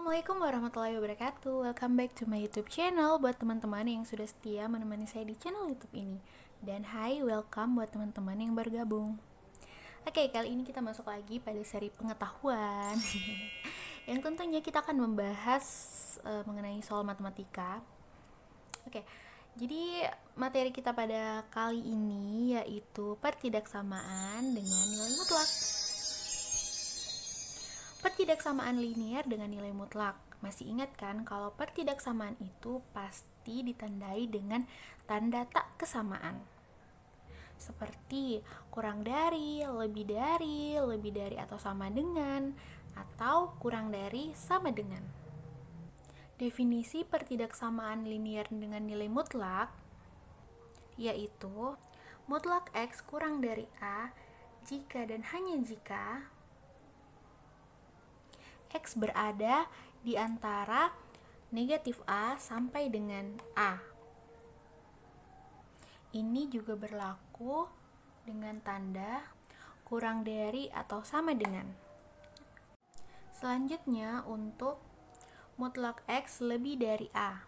Assalamualaikum warahmatullahi wabarakatuh. Welcome back to my YouTube channel buat teman-teman yang sudah setia menemani saya di channel YouTube ini. Dan hai, welcome buat teman-teman yang baru gabung. Oke, kali ini kita masuk lagi pada seri pengetahuan yang tentunya kita akan membahas mengenai soal matematika. Oke, jadi materi kita pada kali ini yaitu pertidaksamaan dengan nilai mutlak. Pertidaksamaan linear dengan nilai mutlak. Masih ingat kan kalau pertidaksamaan itu pasti ditandai dengan tanda tak kesamaan. Seperti kurang dari, lebih dari atau sama dengan, atau kurang dari, sama dengan. Definisi pertidaksamaan linear dengan nilai mutlak yaitu mutlak X kurang dari A jika dan hanya jika X berada di antara negatif A sampai dengan A. Ini juga berlaku dengan tanda kurang dari atau sama dengan. Selanjutnya untuk mutlak X lebih dari A.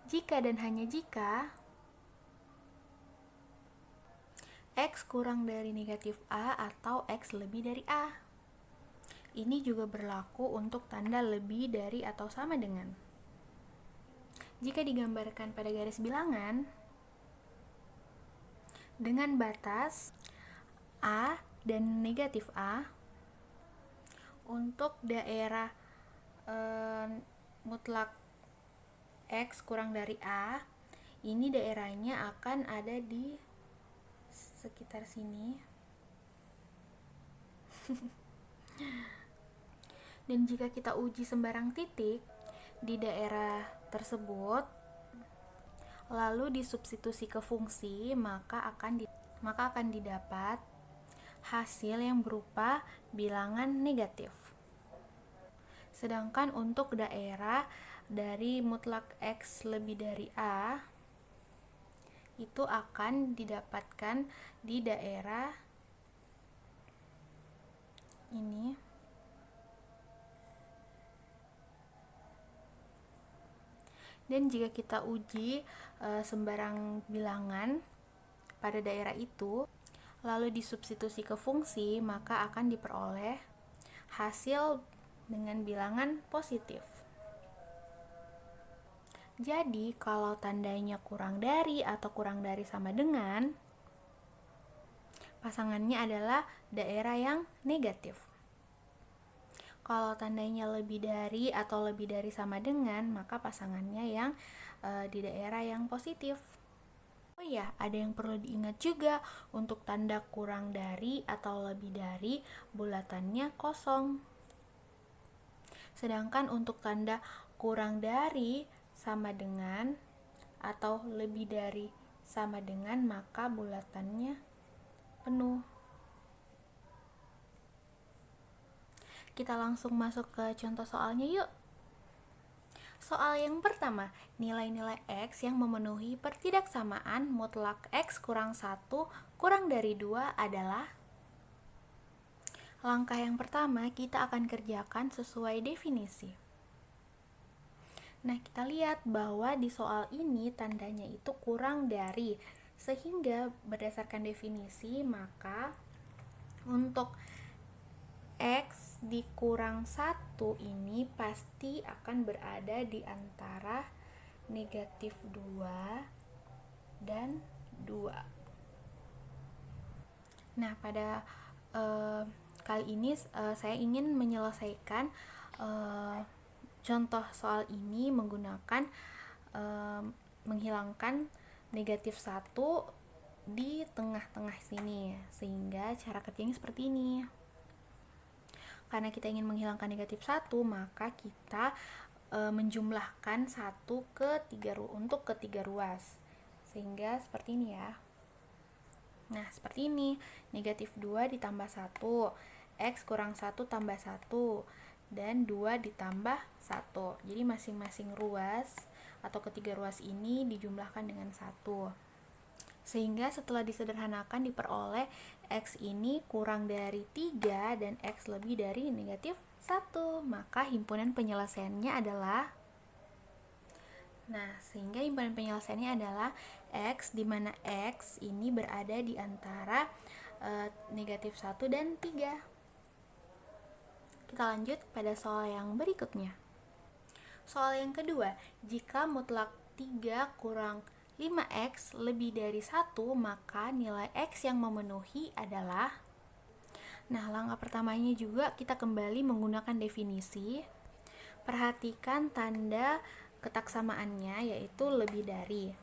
Jika dan hanya jika X kurang dari negatif A atau X lebih dari A. Ini juga berlaku untuk tanda lebih dari atau sama dengan. Jika digambarkan pada garis bilangan dengan batas A dan negatif A, untuk daerah mutlak X kurang dari A, ini daerahnya akan ada di sekitar sini. Dan jika kita uji sembarang titik di daerah tersebut, lalu disubstitusi ke fungsi, maka akan didapat hasil yang berupa bilangan negatif. Sedangkan untuk daerah dari mutlak X lebih dari A, itu akan didapatkan di daerah ini. Dan jika kita uji sembarang bilangan pada daerah itu, lalu disubstitusi ke fungsi, maka akan diperoleh hasil dengan bilangan positif. Jadi, kalau tandanya kurang dari atau kurang dari sama dengan, pasangannya adalah daerah yang negatif. Kalau tandanya lebih dari atau lebih dari sama dengan, maka pasangannya yang di daerah yang positif. Oh iya, ada yang perlu diingat juga, untuk tanda kurang dari atau lebih dari, bulatannya kosong. Sedangkan untuk tanda kurang dari sama dengan atau lebih dari sama dengan, maka bulatannya penuh. Kita langsung masuk ke contoh soalnya yuk. Soal yang pertama, nilai-nilai X yang memenuhi pertidaksamaan mutlak X kurang 1 kurang dari 2 adalah. Langkah yang pertama, kita akan kerjakan sesuai definisi. Nah, kita lihat bahwa di soal ini tandanya itu kurang dari, sehingga berdasarkan definisi, maka untuk X dikurang 1 ini pasti akan berada di antara negatif 2 dan 2. Nah, pada kali ini saya ingin menyelesaikan contoh soal ini menggunakan menghilangkan negatif 1 di tengah-tengah sini, sehingga cara kerjanya seperti ini. Karena kita ingin menghilangkan negatif 1, maka kita menjumlahkan 1 untuk ketiga ruas. Sehingga seperti ini ya. Nah, seperti ini. Negatif 2 ditambah 1. X kurang 1 tambah 1. Dan 2 ditambah 1. Jadi masing-masing ruas atau ketiga ruas ini dijumlahkan dengan 1. Sehingga setelah disederhanakan diperoleh X ini kurang dari 3 dan X lebih dari negatif 1, maka himpunan penyelesaiannya adalah, nah, sehingga himpunan penyelesaiannya adalah X, di mana X ini berada di antara negatif 1 dan 3. Kita lanjut pada soal yang berikutnya. Soal yang kedua, jika mutlak 3 kurang 5X lebih dari 1, maka nilai X yang memenuhi adalah. Nah, langkah pertamanya juga kita kembali menggunakan definisi. Perhatikan tanda ketaksamaannya, yaitu lebih dari.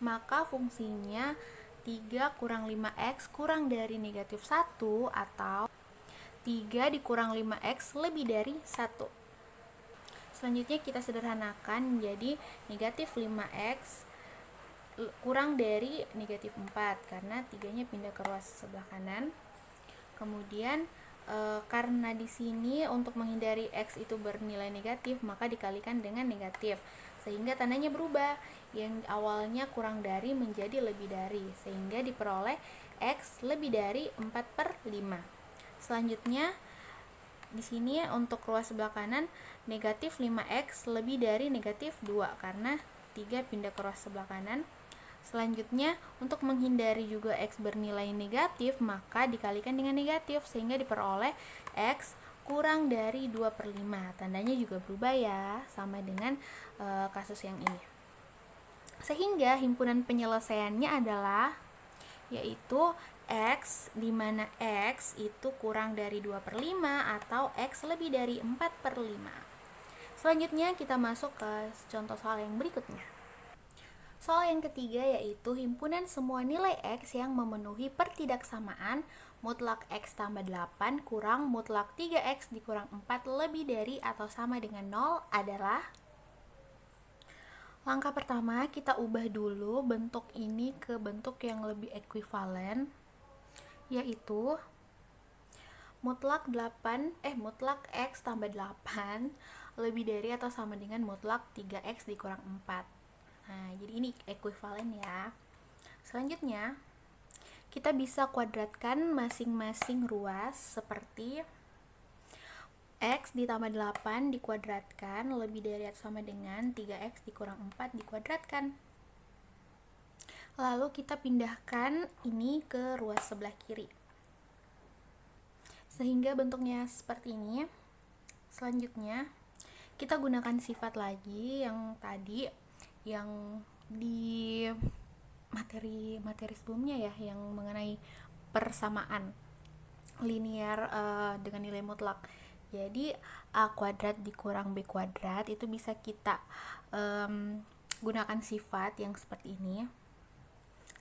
Maka fungsinya 3 kurang 5X kurang dari negatif 1 atau 3 dikurang 5X lebih dari 1. Selanjutnya kita sederhanakan menjadi negatif 5X kurang dari negatif 4 karena 3-nya pindah ke ruas sebelah kanan. Kemudian karena di sini untuk menghindari X itu bernilai negatif, maka dikalikan dengan negatif sehingga tandanya berubah, yang awalnya kurang dari menjadi lebih dari, sehingga diperoleh X lebih dari 4/5. Selanjutnya di sini untuk ruas sebelah kanan negatif 5X lebih dari negatif 2 karena 3 pindah ke ruas sebelah kanan. Selanjutnya untuk menghindari juga X bernilai negatif, maka dikalikan dengan negatif sehingga diperoleh X kurang dari 2/5. Tandanya juga berubah ya, sama dengan kasus yang ini. Sehingga himpunan penyelesaiannya adalah yaitu X, di mana X itu kurang dari 2/5 atau X lebih dari 4/5. Selanjutnya kita masuk ke contoh soal yang berikutnya. Soal yang ketiga yaitu himpunan semua nilai X yang memenuhi pertidaksamaan mutlak X tambah 8 kurang mutlak 3X dikurang 4 lebih dari atau sama dengan 0 adalah. Langkah pertama, kita ubah dulu bentuk ini ke bentuk yang lebih ekuivalen, yaitu mutlak X tambah 8 lebih dari atau sama dengan mutlak 3X dikurang 4. Nah, jadi ini ekuivalen ya. Selanjutnya, kita bisa kuadratkan masing-masing ruas seperti X ditambah 8 dikuadratkan lebih dari atau sama dengan 3X dikurang 4 dikuadratkan. Lalu kita pindahkan ini ke ruas sebelah kiri sehingga bentuknya seperti ini. Selanjutnya kita gunakan sifat lagi yang tadi yang di materi sebelumnya ya, yang mengenai persamaan linear dengan nilai mutlak. Jadi A kuadrat dikurang B kuadrat itu bisa kita gunakan sifat yang seperti ini.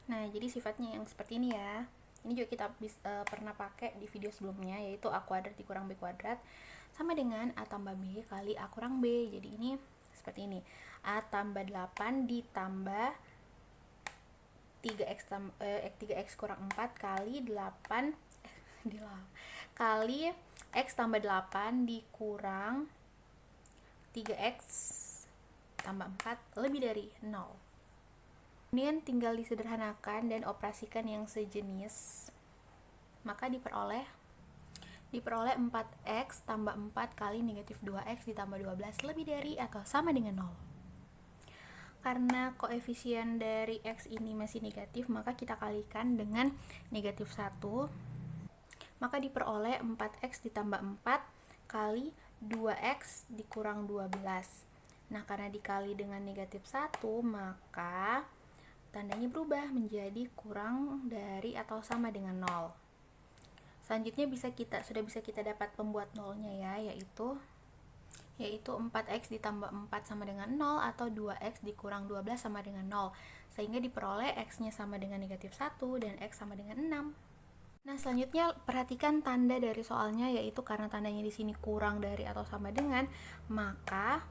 Nah, jadi sifatnya yang seperti ini ya. Ini juga kita pernah pakai di video sebelumnya, yaitu A kuadrat dikurang B kuadrat sama dengan A tambah B kali A kurang B. Jadi ini seperti ini. A tambah 8 ditambah 3X kurang 4 kali 8 kali X tambah 8 dikurang 3X tambah 4 lebih dari 0. Kemudian tinggal disederhanakan dan operasikan yang sejenis, maka diperoleh 4X tambah 4 kali negatif 2X ditambah 12 lebih dari atau sama dengan 0. Karena koefisien dari X ini masih negatif, maka kita kalikan dengan negatif 1, maka diperoleh 4X ditambah 4 kali 2X dikurang 12. Nah, karena dikali dengan negatif 1, maka tandanya berubah menjadi kurang dari atau sama dengan 0. Selanjutnya sudah bisa kita dapat pembuat nolnya ya, yaitu 4X ditambah 4 sama dengan 0 atau 2X dikurang 12 sama dengan 0, sehingga diperoleh X-nya sama dengan negatif 1 dan X sama dengan 6. Nah, selanjutnya perhatikan tanda dari soalnya, yaitu karena tandanya di sini kurang dari atau sama dengan, maka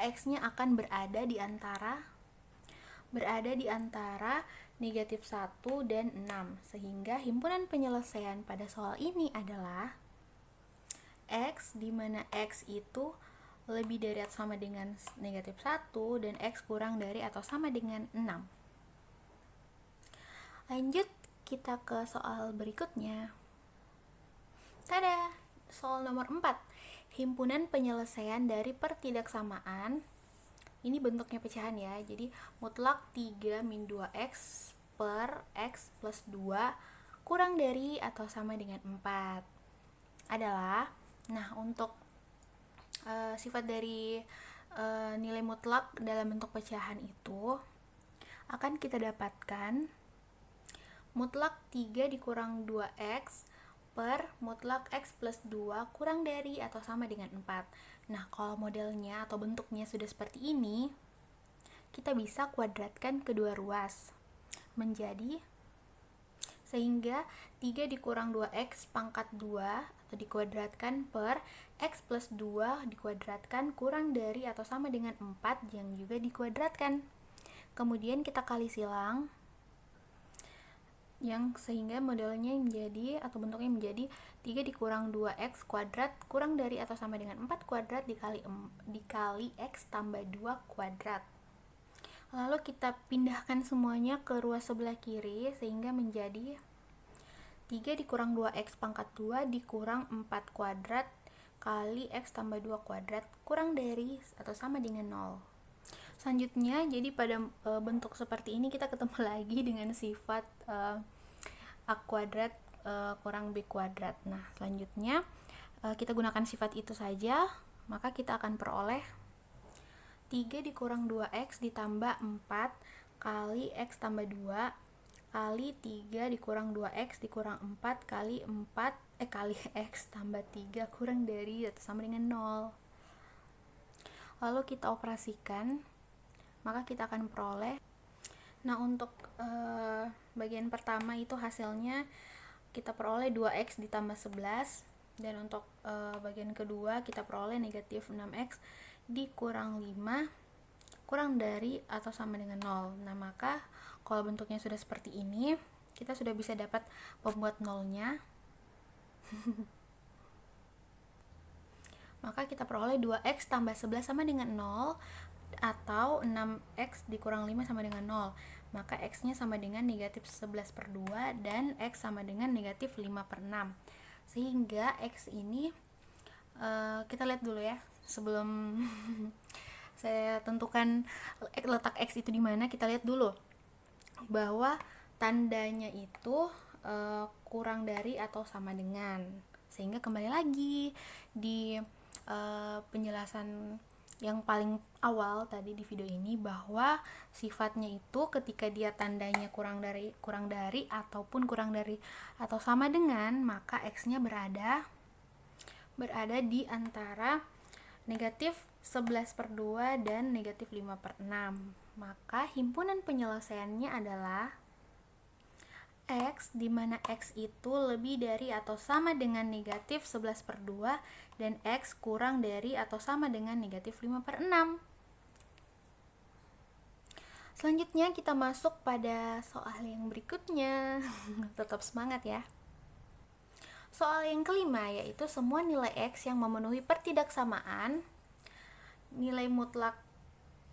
X-nya akan berada di antara negatif 1 dan 6, sehingga himpunan penyelesaian pada soal ini adalah X, di mana X itu lebih dari atau sama dengan negatif 1 dan X kurang dari atau sama dengan 6. Lanjut kita ke soal berikutnya. Tada! Soal nomor 4. Himpunan penyelesaian dari pertidaksamaan. Ini bentuknya pecahan ya. Jadi mutlak 3 min 2x per x plus 2 kurang dari atau sama dengan 4 adalah, nah untuk sifat dari nilai mutlak dalam bentuk pecahan itu akan kita dapatkan mutlak 3 dikurang 2x per mutlak x plus 2 kurang dari atau sama dengan 4. Nah, kalau modelnya atau bentuknya sudah seperti ini, kita bisa kuadratkan kedua ruas menjadi, sehingga 3 dikurang 2x pangkat 2 atau dikuadratkan per x plus 2 dikuadratkan kurang dari atau sama dengan 4 yang juga dikuadratkan. Kemudian kita kali silang, yang sehingga modelnya menjadi atau bentuknya menjadi 3 dikurang 2x kuadrat kurang dari atau sama dengan 4 kuadrat dikali x tambah 2 kuadrat. Lalu kita pindahkan semuanya ke ruas sebelah kiri sehingga menjadi 3 dikurang 2x pangkat 2 dikurang 4 kuadrat kali x tambah 2 kuadrat kurang dari atau sama dengan 0. Selanjutnya, jadi pada bentuk seperti ini kita ketemu lagi dengan sifat a kuadrat kurang b kuadrat. Nah, selanjutnya kita gunakan sifat itu saja, maka kita akan peroleh 3 dikurang 2x ditambah 4 kali x tambah 2 kali 3 dikurang 2x dikurang 4 kali x tambah 3 kurang dari atau sama dengan 0. Lalu kita operasikan, maka kita akan peroleh, nah untuk bagian pertama itu hasilnya kita peroleh 2x ditambah 11, dan untuk bagian kedua kita peroleh negatif 6x dikurang 5 kurang dari atau sama dengan 0. Nah, maka kalau bentuknya sudah seperti ini, kita sudah bisa dapat pembuat nolnya. Maka kita peroleh 2x tambah 11 sama dengan 0, atau 6x dikurang 5 sama dengan 0. Maka x-nya sama dengan negatif 11 per 2 dan x sama dengan negatif 5 per 6. Sehingga x ini kita lihat dulu ya, sebelum saya tentukan letak x itu di mana, kita lihat dulu bahwa tandanya itu kurang dari atau sama dengan. Sehingga kembali lagi di penjelasan yang paling awal tadi di video ini, bahwa sifatnya itu ketika dia tandanya kurang dari ataupun kurang dari atau sama dengan, maka x-nya berada di antara negatif 11 per 2 dan negatif 5 per 6. Maka himpunan penyelesaiannya adalah x, di mana x itu lebih dari atau sama dengan negatif 11 per 2 dan x kurang dari atau sama dengan negatif 5 per 6. Selanjutnya kita masuk pada soal yang berikutnya. Tetap semangat ya. Soal yang kelima yaitu semua nilai x yang memenuhi pertidaksamaan nilai mutlak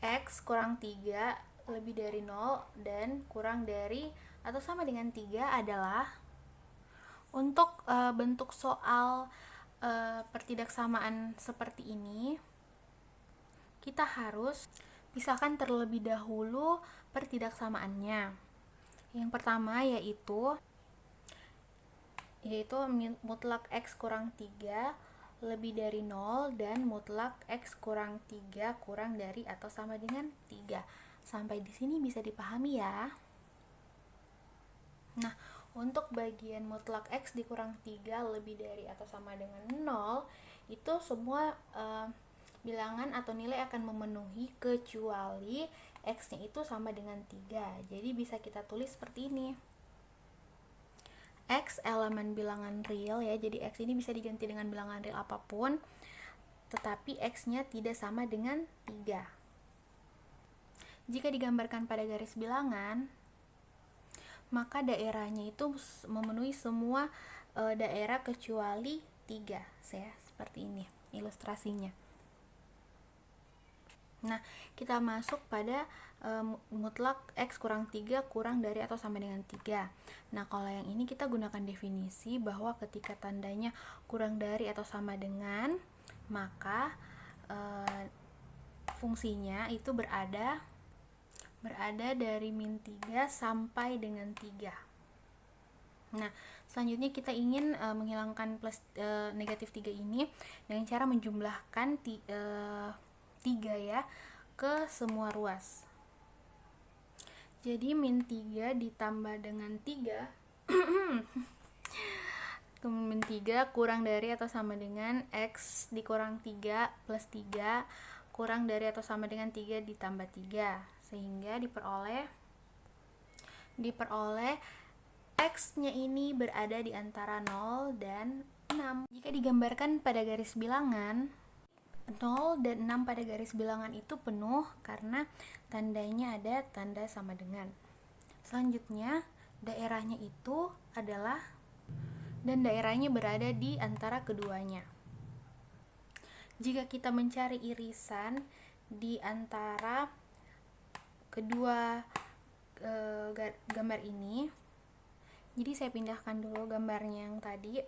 x kurang 3 lebih dari 0 dan kurang dari atau sama dengan 3 adalah, untuk bentuk soal pertidaksamaan seperti ini, kita harus pisahkan terlebih dahulu pertidaksamaannya. Yang pertama yaitu mutlak x kurang 3 lebih dari 0 dan mutlak x kurang 3 kurang dari atau sama dengan 3. Sampai di sini bisa dipahami ya. Nah, untuk bagian mutlak x dikurang 3 lebih dari atau sama dengan 0, itu semua bilangan atau nilai akan memenuhi kecuali x-nya itu sama dengan 3. Jadi bisa kita tulis seperti ini. X elemen bilangan real ya, jadi x ini bisa diganti dengan bilangan real apapun, tetapi x-nya tidak sama dengan 3. Jika digambarkan pada garis bilangan, maka daerahnya itu memenuhi semua daerah kecuali 3. Seperti ini ilustrasinya. Nah, kita masuk pada mutlak X kurang 3 kurang dari atau sama dengan 3. Nah, kalau yang ini kita gunakan definisi bahwa ketika tandanya kurang dari atau sama dengan, maka fungsinya itu berada dari min 3 sampai dengan 3. Nah, selanjutnya kita ingin menghilangkan plus negatif 3 ini dengan cara menjumlahkan 3 ya ke semua ruas. Jadi min 3 ditambah dengan 3 min 3 kurang dari atau sama dengan X dikurang 3 plus 3 kurang dari atau sama dengan 3 ditambah 3, sehingga diperoleh X-nya ini berada di antara 0 dan 6. Jika digambarkan pada garis bilangan, 0 dan 6 pada garis bilangan itu penuh karena tandanya ada tanda sama dengan. Selanjutnya, daerahnya itu adalah, dan daerahnya berada di antara keduanya. Jika kita mencari irisan di antara kedua gambar ini, jadi saya pindahkan dulu gambarnya yang tadi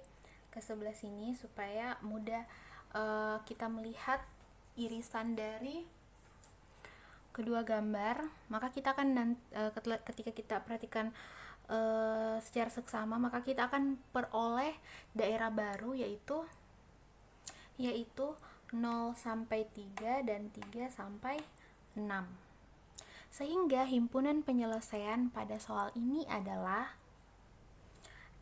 ke sebelah sini supaya mudah kita melihat irisan dari kedua gambar. Maka kita akan ketika kita perhatikan secara seksama, maka kita akan peroleh daerah baru yaitu 0 sampai 3 dan 3 sampai 6. Sehingga himpunan penyelesaian pada soal ini adalah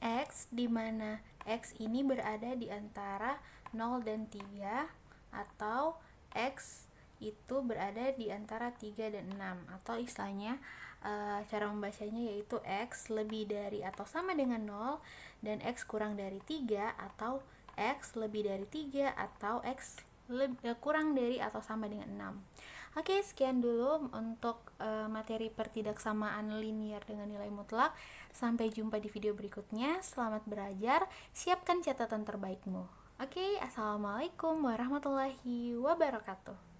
X, di mana X ini berada di antara 0 dan 3, atau X itu berada di antara 3 dan 6, atau istilahnya cara membacanya yaitu X lebih dari atau sama dengan 0 dan X kurang dari 3, atau X lebih dari 3 atau X kurang dari atau sama dengan 6. Oke, sekian dulu untuk materi pertidaksamaan linier dengan nilai mutlak. Sampai jumpa di video berikutnya. Selamat belajar, siapkan catatan terbaikmu. Oke, assalamualaikum warahmatullahi wabarakatuh.